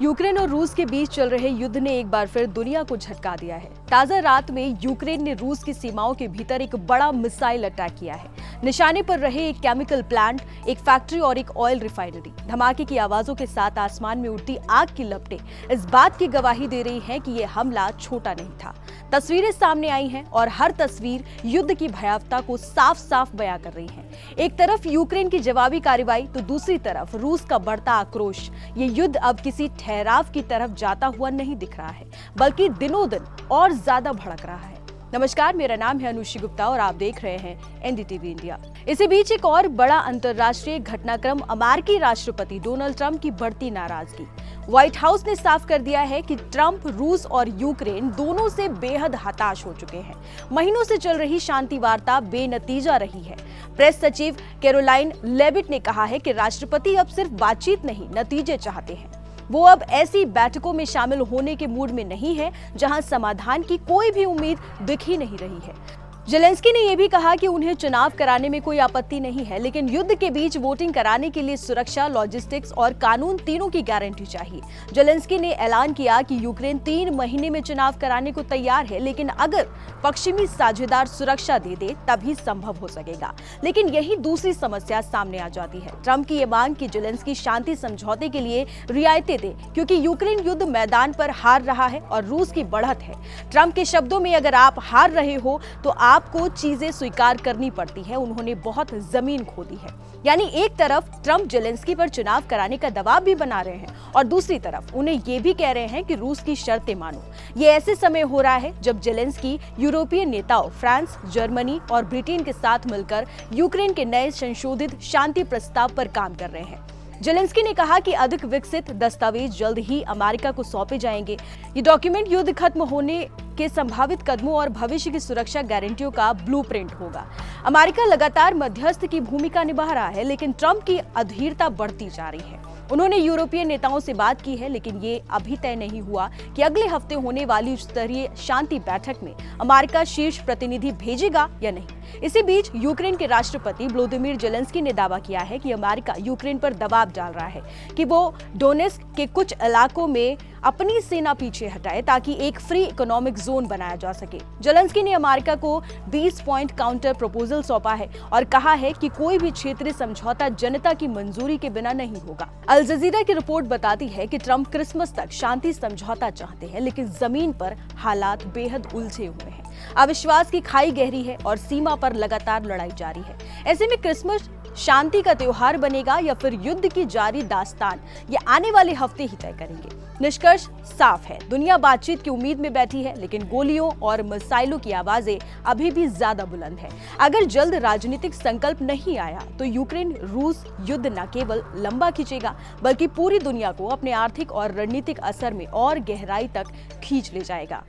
Ukraine और रूस के बीच चल रहे युद्ध ने एक बार फिर दुनिया को झटका दिया है। ताजा रात में यूक्रेन ने रूस की सीमाओं के भीतर एक बड़ा मिसाइल अटैक किया है। निशाने पर रहे एक केमिकल प्लांट, एक फैक्ट्री और एक ऑयल रिफाइनरी। धमाके की आवाजों के साथ आसमान में उड़ती आग की लपटें इस बात की गवाही दे रही हैं कि यह हमला छोटा नहीं था। तस्वीरें सामने आई हैं और हर तस्वीर युद्ध की भयावहता को साफ साफ बयां कर रही है। एक तरफ यूक्रेन की जवाबी कार्रवाई तो दूसरी तरफ रूस का बढ़ता आक्रोश। ये युद्ध अब किसी ठहराव की तरफ जाता हुआ नहीं दिख रहा है, बल्कि दिनों दिन और ज्यादा भड़क रहा है। नमस्कार, मेरा नाम है अनुषी गुप्ता और आप देख रहे हैं एनडीटीवी इंडिया। इसी बीच एक और बड़ा अंतर्राष्ट्रीय घटनाक्रम, अमेरिकी राष्ट्रपति डोनाल्ड ट्रंप की बढ़ती नाराजगी। व्हाइट हाउस ने साफ कर दिया है कि ट्रंप रूस और यूक्रेन दोनों से बेहद हताश हो चुके हैं। महीनों से चल रही शांति वार्ता बेनतीजा रही है। प्रेस सचिव कैरोलाइन लेविट ने कहा है कि राष्ट्रपति अब सिर्फ बातचीत नहीं, नतीजे चाहते हैं। वो अब ऐसी बैठकों में शामिल होने के मूड में नहीं है जहां समाधान की कोई भी उम्मीद दिख ही नहीं रही है। जेलेंस्की ने यह भी कहा कि उन्हें चुनाव कराने में कोई आपत्ति नहीं है, लेकिन युद्ध के बीच वोटिंग कराने के लिए सुरक्षा, लॉजिस्टिक्स और कानून तीनों की गारंटी चाहिए। जेलेंस्की ने ऐलान किया कि यूक्रेन 3 महीने में चुनाव कराने को तैयार है, लेकिन अगर पश्चिमी साझेदार सुरक्षा दे दे तभी संभव हो सकेगा। लेकिन यही दूसरी समस्या सामने आ जाती है। ट्रंप की ये मांग कि जेलेंस्की शांति समझौते के लिए रियायतें दे, क्योंकि यूक्रेन युद्ध मैदान पर हार रहा है और रूस की बढ़त है। ट्रंप के शब्दों में, अगर आप हार रहे हो तो आपको चीजें स्वीकार करनी पड़ती है। उन्होंने बहुत जमीन खोदी है। यानी एक तरफ ट्रंप जेलेंस्की पर चुनाव कराने का दबाव भी बना रहे हैं और दूसरी तरफ उन्हें ये भी कह रहे हैं कि रूस की शर्तें मानो। ये ऐसे समय हो रहा है जब जेलेंस्की यूरोपीय नेताओं फ्रांस, जर्मनी और ब्रिटेन के साथ मिलकर यूक्रेन के नए संशोधित शांति प्रस्ताव पर काम कर रहे हैं। जेलेंस्की ने कहा कि अधिक विकसित दस्तावेज जल्द ही अमेरिका को सौंपे जाएंगे। ये डॉक्यूमेंट युद्ध खत्म होने के संभावित कदमों और भविष्य की सुरक्षा गारंटियों का ब्लूप्रिंट होगा। अमेरिका लगातार मध्यस्थ की भूमिका निभा रहा है, लेकिन ट्रंप की अधीरता बढ़ती जा रही है। उन्होंने यूरोपीय नेताओं से बात की है, लेकिन ये अभी तय नहीं हुआ कि अगले हफ्ते होने वाली उच्च स्तरीय शांति बैठक में अमेरिका शीर्ष प्रतिनिधि भेजेगा या नहीं। इसी बीच यूक्रेन के राष्ट्रपति व्लादिमीर जेलेंस्की ने दावा किया है कि अमेरिका यूक्रेन पर दबाव डाल रहा है कि वो डोनेस्क के कुछ इलाकों में अपनी सेना पीछे हटाए ताकि एक फ्री इकोनॉमिक जोन बनाया जा सके। जेलेंस्की ने अमेरिका को 20 पॉइंट काउंटर प्रपोजल सौंपा है और कहा है कि कोई भी क्षेत्रीय समझौता जनता की मंजूरी के बिना नहीं होगा। अल जजीरा की रिपोर्ट बताती है कि ट्रंप क्रिसमस तक शांति समझौता चाहते हैं, लेकिन जमीन पर हालात बेहद उलझे हुए हैं। अविश्वास की खाई गहरी है और सीमा पर लगातार लड़ाई जारी है। ऐसे में क्रिसमस शांति का त्योहार बनेगा या फिर युद्ध की जारी दास्तान, ये आने वाले हफ्ते ही तय करेंगे। निष्कर्ष साफ है, दुनिया बातचीत की उम्मीद में बैठी है, लेकिन गोलियों और मिसाइलों की आवाजें अभी भी ज्यादा बुलंद है। अगर जल्द राजनीतिक संकल्प नहीं आया तो यूक्रेन रूस युद्ध न केवल लंबा खींचेगा, बल्कि पूरी दुनिया को अपने आर्थिक और रणनीतिक असर में और गहराई तक खींच ले जाएगा।